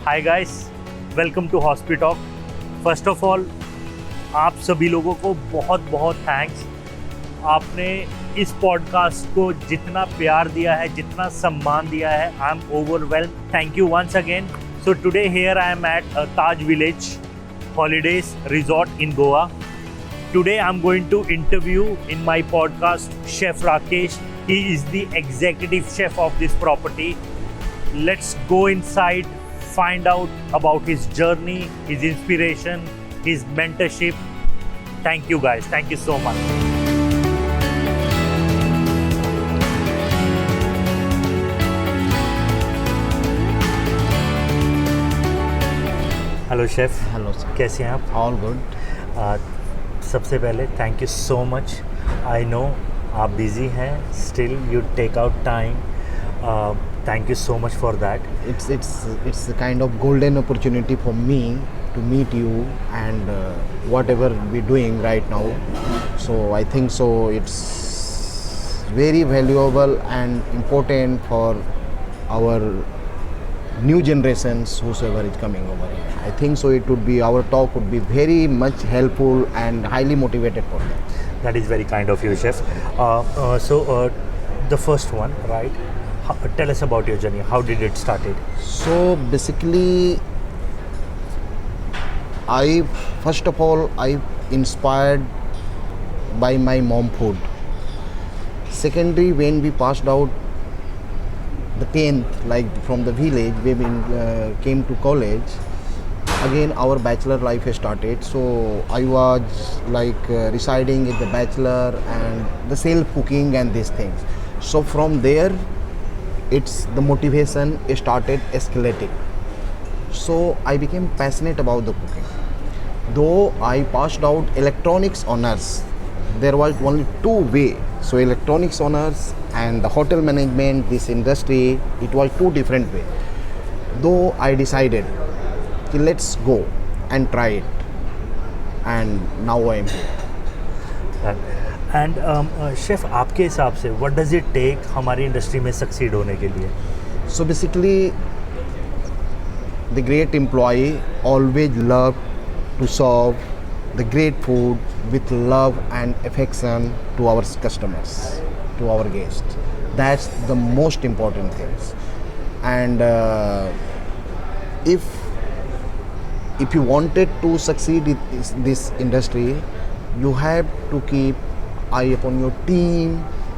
Hi guys, welcome to HospeTalk। First of all आप सभी लोगों को बहुत बहुत थैंक्स। आपने इस पॉडकास्ट को जितना प्यार दिया है, जितना सम्मान दिया है, I am overwhelm. Thank you once again. So today here I am at Taj village holidays resort in Goa. Today I'm going to interview in my podcast Chef Rakesh. He is the executive chef of this property. Let's go inside, find out about his journey, his inspiration, his mentorship. Thank you guys. Thank you so much. Hello Chef. Hello sir. कैसे हैं आप? All good. सबसे पहले thank you so much. I know आप busy हैं, still you take out time. Thank you so much for that. It's a kind of golden opportunity for me to meet you and whatever we're doing right now. So I think so it's very valuable and important for our new generations whosoever is coming over here. I think so it would be, our talk would be very much helpful and highly motivated for them. That is very kind of you, Chef. So the first one, right? Tell us about your journey. How did it started? So basically, first of all I inspired by my mom food. Secondly, when we passed out the 10th, like from the village, we came to college. Again, our bachelor life started. So I was like residing in the bachelor and the self cooking and these things. So from there, the motivation started escalating. So I became passionate about the cooking. Though I passed out electronics honors, there was only two way. So electronics honors and the hotel management, this industry, it was two different way. Though I decided, let's go and try it, and now I am here. And Chef, आपके हिसाब से what does it take हमारी industry में succeed होने के लिए? So basically, the great employee always love to serve the great food with love and affection to our customers, to our guests. That's the most important things. And if you wanted to succeed in this industry, you have to keep eye upon your team,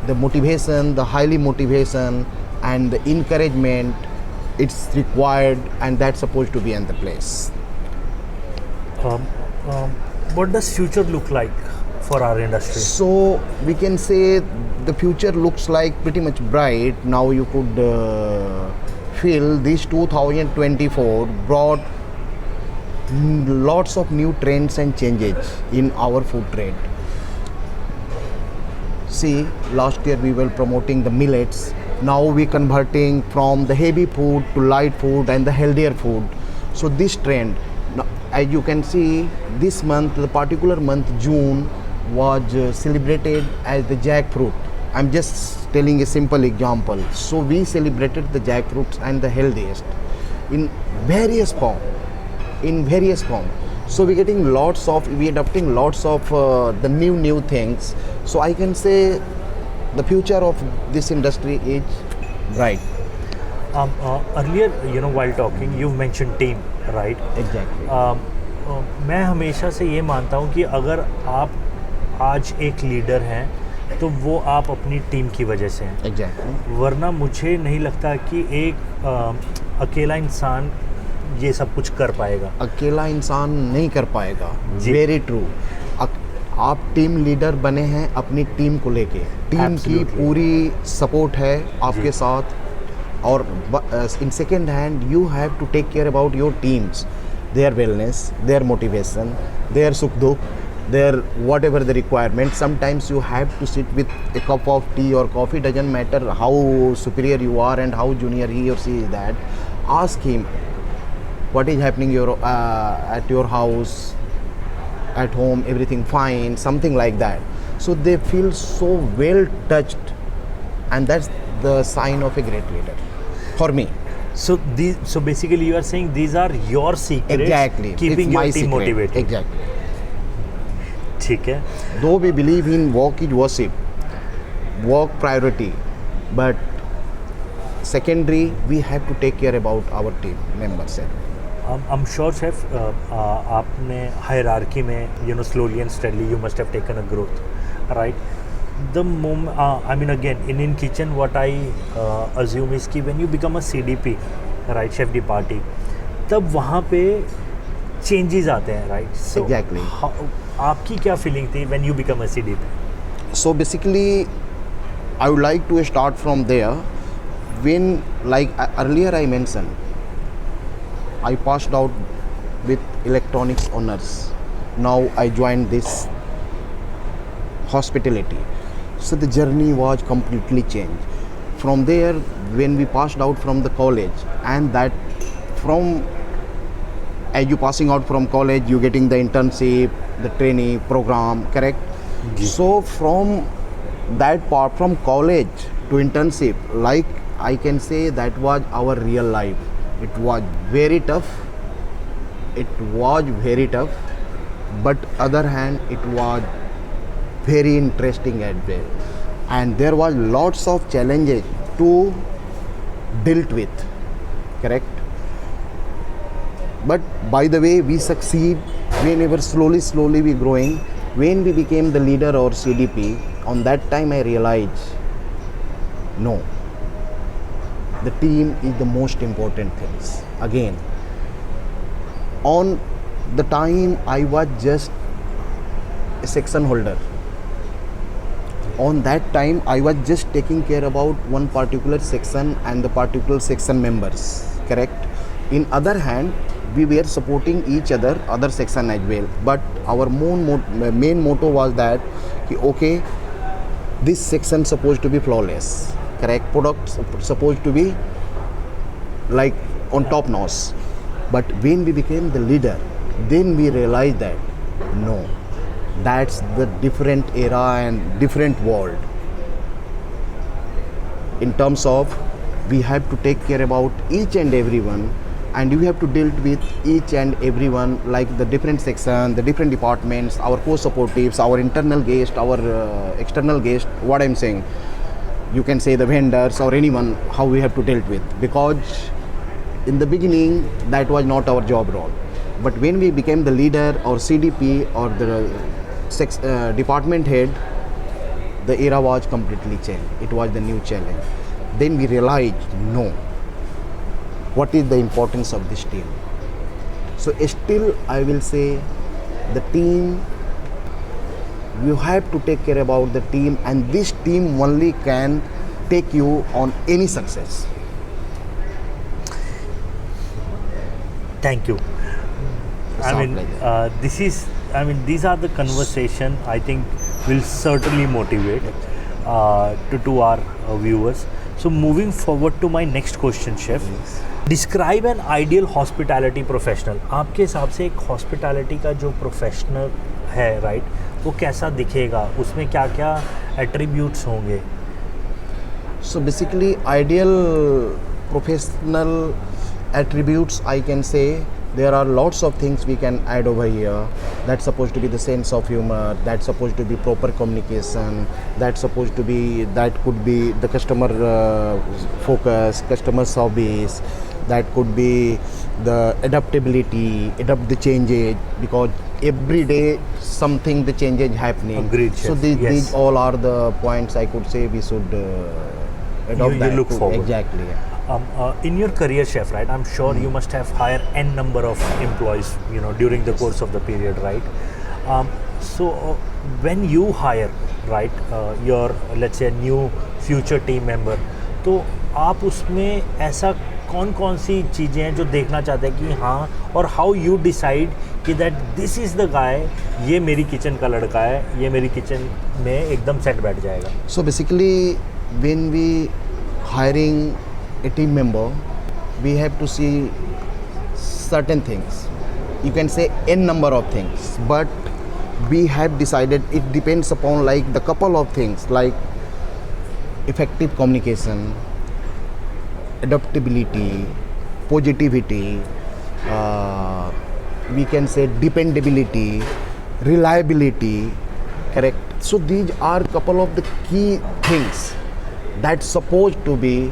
the motivation, the highly motivation and the encouragement. It's required, and that's supposed to be in the place. What does future look like for our industry? So we can say the future looks like pretty much bright. Now you could feel this 2024 brought lots of new trends and changes in our food trade. See, last year we were promoting the millets. Now we're converting from the heavy food to light food and the healthier food. So this trend, as you can see, this month, the particular month June, was celebrated as the jackfruit. I'm just telling a simple example. So we celebrated the jackfruits and the healthiest in various form. So we're adopting lots of the new things. So I can say the future of this industry is bright. Earlier, while talking, you mentioned team, right? Exactly. मैं हमेशा से ये मानता हूँ कि अगर आप आज एक लीडर हैं तो वो आप अपनी टीम की वजह से हैं। Exactly. वरना मुझे नहीं लगता कि एक अकेला इंसान ये सब कुछ कर पाएगा। अकेला इंसान नहीं कर पाएगा। Very true. आप टीम लीडर बने हैं अपनी टीम को लेके, टीम की पूरी सपोर्ट है आपके साथ। और in second hand, you have to take care about your teams, their wellness, their motivation, their sukh-dukh, their whatever the requirement. Sometimes you have to sit with a cup of tea or coffee, doesn't matter how superior you are and how junior he or she is that. Ask him what is happening at your house, at home, everything fine, something like that. So they feel so well touched, and that's the sign of a great leader for me. So basically you are saying these are your secrets Exactly. keeping It's your my team secret. motivated. Exactly. ठीक है. Though we believe in work is worship, work priority, but secondary we have to take care about our team members. I'm sure, Chef, आपने hierarchy में, slowly and steadily you must have taken a growth, right? The moment, I mean, again, in kitchen, what I assume is कि when you become a CDP, right, chef de partie, तब वहाँ पे changes आते हैं, right? So, Exactly. आपकी क्या feeling थी when you become a CDP? So basically, I would like to start from there. When, like earlier I mentioned, I passed out with electronics honors. Now I joined this hospitality. So the journey was completely changed. From there, when we passed out from the college, and that from as you passing out from college, you getting the internship, the trainee program, correct? So from that part, from college to internship, like I can say that was our real life. It was very tough. It was very tough, but other hand, it was very interesting as well. And there was lots of challenges to dealt with, correct? But by the way, we succeed whenever slowly we growing. When we became the leader or CDP, on that time I realized, no, the team is the most important things. Again, on the time I was just a section holder. On that time I was just taking care about one particular section and the particular section members, correct? In other hand, we were supporting each other section as well, but our main motto was that okay, this section supposed to be flawless, correct? Products supposed to be like on top notch. But when we became the leader, then we realized that no, that's the different era and different world. In terms of we have to take care about each and everyone, and you have to deal with each and everyone, like the different section, the different departments, our co-supportives, our internal guest, our external guest. What I'm saying, you can say the vendors or anyone, how we have to deal with, because in the beginning that was not our job role. But when we became the leader or CDP or the department head, the era was completely changed. It was the new challenge. Then we realized, no, what is the importance of this team? So still I will say the team, you have to take care about the team, and this team only can take you on any success. Thank you. These are the conversation I think will certainly motivate to our viewers. So moving forward to my next question, Chef. Yes. Describe an ideal hospitality professional. आपके हिसाब से एक hospitality का जो professional है, right? वो कैसा दिखेगा? उसमें क्या क्या attributes होंगे? So basically, ideal professional attributes, I can say there are lots of things we can add over here. That's supposed to be the sense of humor, that's supposed to be proper communication, that's supposed to be, that could be the customer focus, customer service, that could be the adaptability, adapt the changes, because every day something the changes happening. Agreed, so Chef. these all are the points I could say we should adopt. You look forward. Exactly. In your career, Chef, right? I'm sure you must have hired n number of employees, during the course of the period, right? So when you hire, right, your let's say new future team member, तो आप उसमें ऐसा कौन सी चीज़ें हैं जो देखना चाहते हैं कि हाँ, और हाउ यू डिसाइड कि that this is the guy, ये मेरी किचन का लड़का है, ये मेरी किचन में एकदम सेट बैठ जाएगा. So basically, when we hiring a team member, we have to see certain things. You can say n number of things, but we have decided it depends upon like the couple of things like effective communication, adaptability, positivity, we can say dependability, reliability, correct? So these are couple of the key things that's supposed to be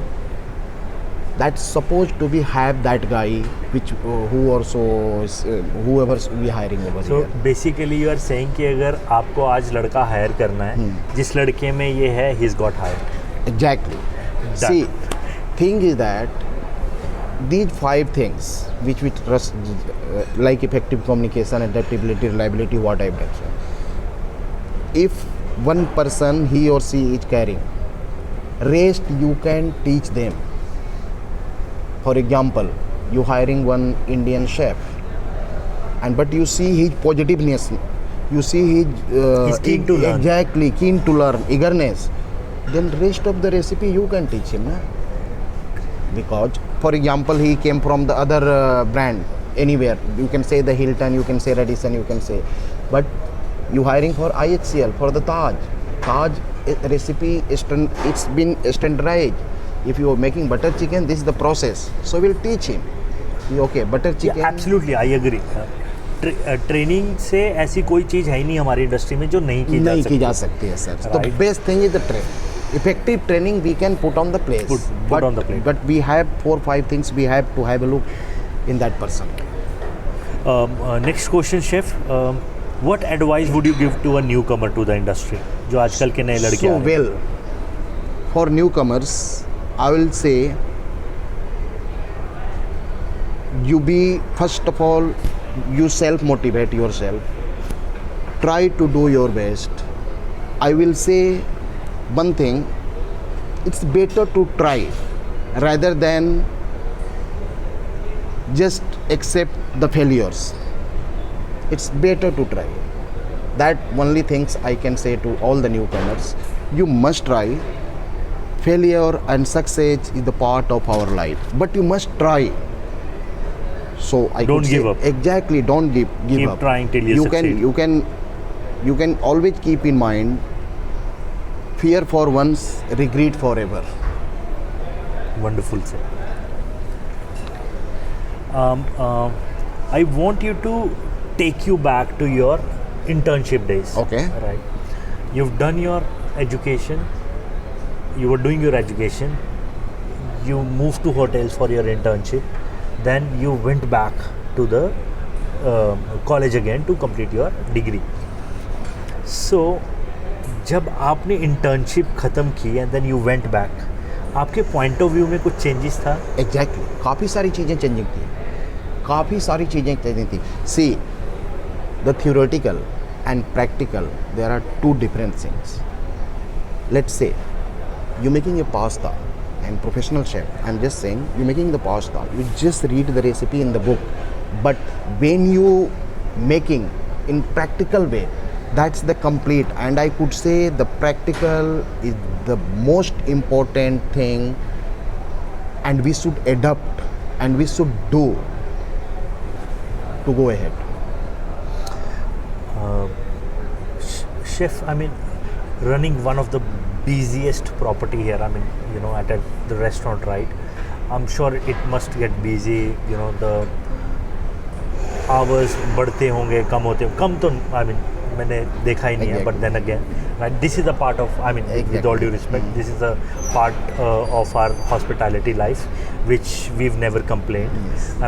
have that guy which who also is, whoever we hiring over So here. basically you are saying कि अगर आपको आज लड़का higher करना है, जिस लड़के में ये है, he's got hired. Exactly. Done. See, thing is that these 5 things which we trust, like effective communication, adaptability, reliability, what I've mentioned. If one person, he or she is carrying, rest you can teach them. For example, you hiring one Indian chef, but you see his positiveness, you see his He's keen to learn. Exactly, keen to learn, eagerness. Then rest of the recipe you can teach him, na? Because for example he came from the other brand, anywhere, you can say the Hilton, you can say Radisson, you can say, but you hiring for IHCL, for the Taj recipe, it's been standardized. If you are making butter chicken, this is the process, so we'll teach him. Okay, butter chicken. Yeah, absolutely, I agree. Training से ऐसी कोई चीज़ है ही नहीं हमारी industry में जो नहीं की जा सकती है sir. The best thing is the training. Effective training we can put on the place. Put on the plate. But we have 4-5 things we have to have a look in that person. Next question, chef. What advice would you give to a newcomer to the industry? जो आजकल के नए लड़के So well, for newcomers, I will say, first of all, you self-motivate yourself. Try to do your best. I will say one thing, it's better to try rather than just accept the failures. It's better to try. That only things I can say to all the newcomers. You must try. Failure and success is the part of our life, but you must try. So I don't could give say, up. Exactly, don't give Keep up. trying till you succeed. You can always keep in mind, fear for once, regret forever. Wonderful, sir. I want you to take you back to your internship days. Okay. Right. You've done your education. You were doing your education. You moved to hotels for your internship. Then you went back to the college again to complete your degree. So, जब आपने internship ख़त्म की and then you went back, आपके point of view में कुछ changes था? Exactly, काफ़ी सारी चीज़ें चेंजिंग थी, काफ़ी सारी चीज़ें चेंजिंग थी. See, the theoretical and practical, there are 2 different things. Let's say you making a pasta and professional chef, I'm just saying, you're making the pasta, you just read the recipe in the book, but when you making in practical way, that's the complete, and I could say the practical is the most important thing, and we should adapt and we should do to go ahead. Chef, I mean, running one of the busiest property here, I mean, you know, at the restaurant, right? I'm sure it must get busy, you know, the hours बढ़ते होंगे, कम होते होंगे, कम तो I mean मैंने देखा ही नहीं है, but then again, right, this is a part of, I mean, with all due respect, this is a part of our hospitality life, which we've never complained,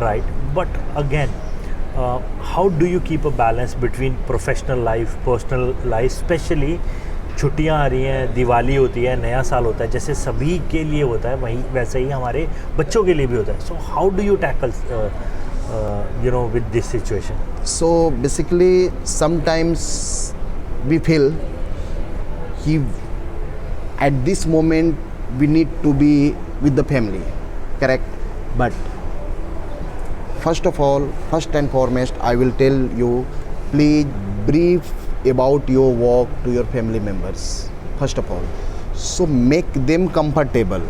right? But again, how do you keep a balance between professional life, personal life, especially छुट्टियां आ रही हैं, दिवाली होती है, नया साल होता है, जैसे सभी के लिए होता है, वही वैसे ही हमारे बच्चों के लिए भी होता है. So how do you tackle you know, with this situation? So basically, sometimes we feel at this moment we need to be with the family, correct? But first of all, first and foremost, I will tell you, please brief about your work to your family members, first of all. So make them comfortable.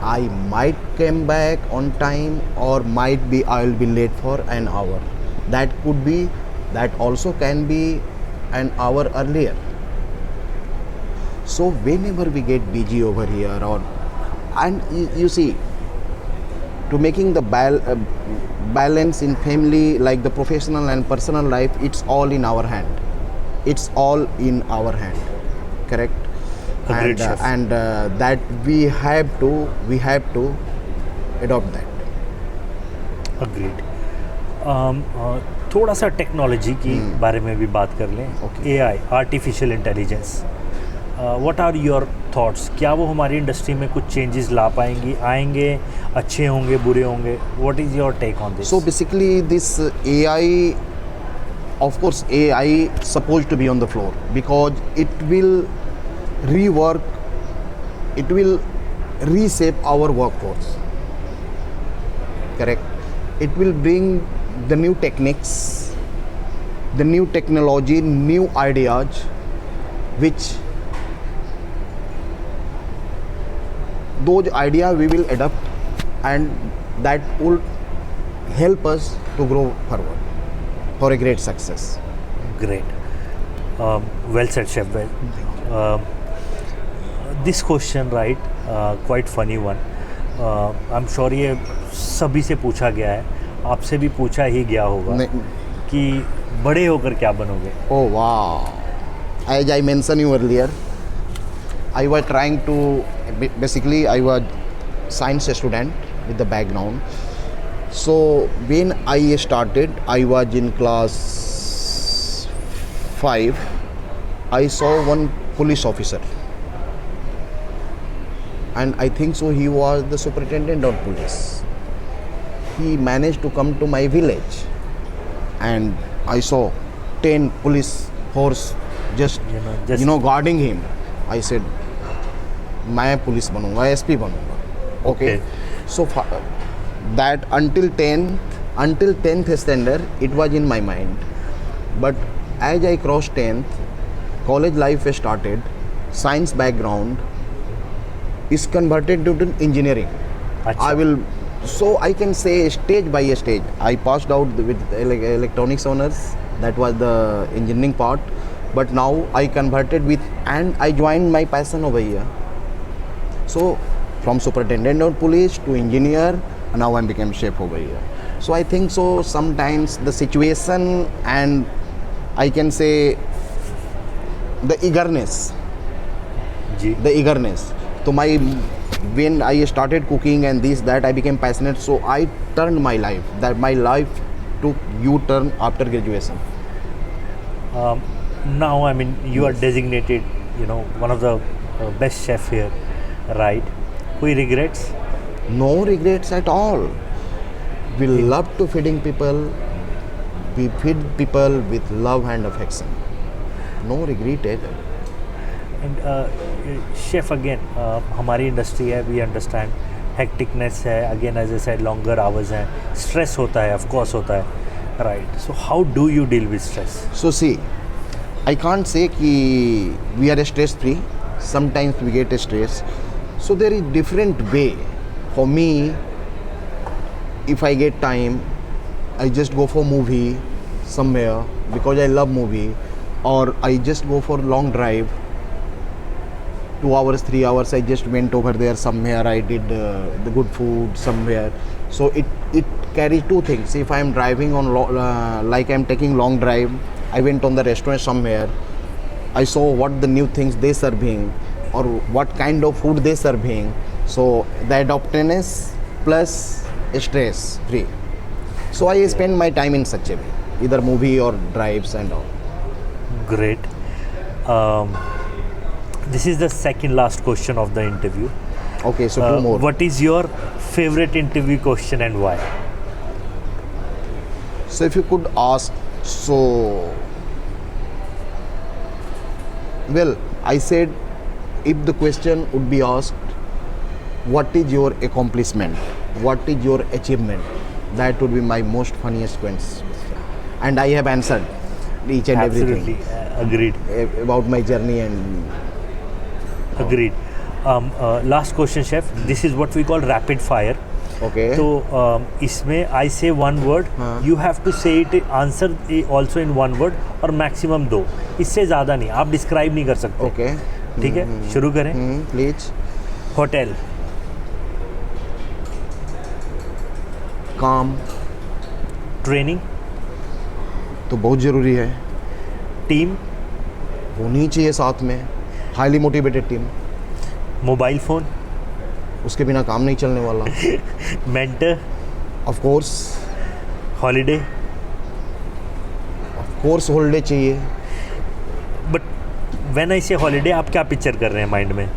I might come back on time, or might be I will be late for an hour. That could be, that also can be an hour earlier. So whenever we get busy over here, or and you see, to making the balance in family, like the professional and personal life, it's all in our hand. It's all in our hand, correct? Agreed, chef. And that we have to adopt that. Agreed. थोड़ा सा technology की बारे में भी बात कर लें. AI, artificial intelligence, what are your thoughts? क्या वो हमारी इंडस्ट्री में कुछ चेंजेस ला पाएंगी, आएंगे, अच्छे होंगे, बुरे होंगे? What is your take on this? So basically this AI, of course AI supposed to be on the floor because it will rework, it will reshape our workforce, correct? It will bring the new techniques, the new technology, new ideas, which those ideas we will adopt, and that will help us to grow forward for a great success. Great. Well said, Chef. This question, right, quite funny one. I'm sure ये सभी से पूछा गया है, आपसे भी पूछा ही गया होगा कि बड़े होकर क्या बनोगे? Oh wow! As I mentioned you earlier, I was trying to, basically I was science student with the background. So when I started, I was in class 5. I saw one police officer, and I think so he was the superintendent of police. He managed to come to my village, and I saw 10 police force just guarding him. I said, मैं police बनूंगा, SP बनूंगा. Okay. So that until 10th standard it was in my mind, but as I crossed 10th, college life started, science background is converted to engineering. So I can say stage by stage I passed out with electronics honors. That was the engineering part, but now I converted with, and I joined my passion over here. So from superintendent of police to engineer, and now I became chef over here. So I think so sometimes the situation, and I can say the eagerness. So when I started cooking and this, that, I became passionate. So I turned my life. That my life took U-turn after graduation. Now, I mean, you are designated, one of the best chef here, right? Koi regrets? No regrets at all. We love to feeding people. We feed people with love and affection. No regret either. And chef, again, हमारी industry है, we understand hecticness है, again as I said longer hours हैं, stress होता है, of course होता है, right? So how do you deal with stress? So see, I can't say कि we are stress free. Sometimes we get stress. So there is different way. For me, if I get time, I just go for movie somewhere because I love movie, or I just go for long drive. 2 hours, 3 hours, I just went over there somewhere. I did the good food somewhere. So it carries two things. If I am driving on like I am taking long drive, I went on the restaurant somewhere. I saw what the new things they serving, or what kind of food they serving. So the adaptiveness plus stress free. So I spend my time in such a way, either movie or drives and all. Great. This is the second last question of the interview. Okay, so two more. What is your favorite interview question and why? So if you could ask, well, I said if the question would be asked, what is your accomplishment? What is your achievement? That would be my most funniest question. And I have answered each and everything. Agreed. About my journey and... Agreed. Last question, chef. This is what we call rapid fire. Okay. So इसमें I say one word, you have to say it, answer also in one word और maximum 2. इससे ज़्यादा नहीं, आप describe नहीं कर सकते. Okay. ठीक है, शुरू करें. Please. Hotel. काम। ट्रेनिंग, तो बहुत ज़रूरी है, टीम, होनी चाहिए साथ में, highly motivated team, mobile phone, उसके बिना काम नहीं चलने वाला। Mentor, of course, holiday. Of course holiday चाहिए। बट व्हेन आई से हॉलीडे, आप क्या पिक्चर कर रहे हैं माइंड में?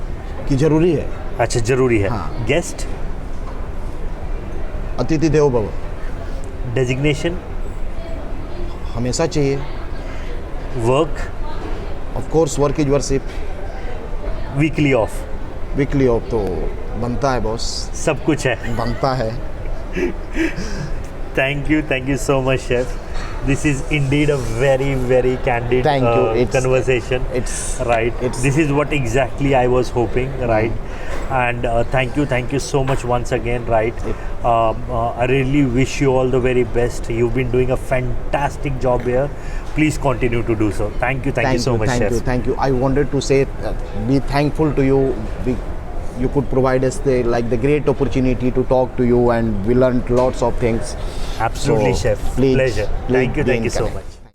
कि ज़रूरी है। अच्छा, ज़रूरी है। हाँ। गेस्ट, अतिथि देवो भव, डेजिग्नेशन, हमेशा चाहिए। Work, of course work is worship. Weekly off, weekly off तो बनता है बॉस, सब कुछ है। बनता है। Thank you so much, chef. This is indeed a very candid Thank you. conversation. It's Right. This is what exactly I was hoping. Right. And thank you so much once again. Right. I really wish you all the very best. You've been doing a fantastic job here. Please continue to do so. Thank you so much, chef. Thank you. I wanted to say, be thankful to you. You could provide us the great opportunity to talk to you, and we learned lots of things. Absolutely, So, chef. please, Pleasure. please Thank you be in so connect. much.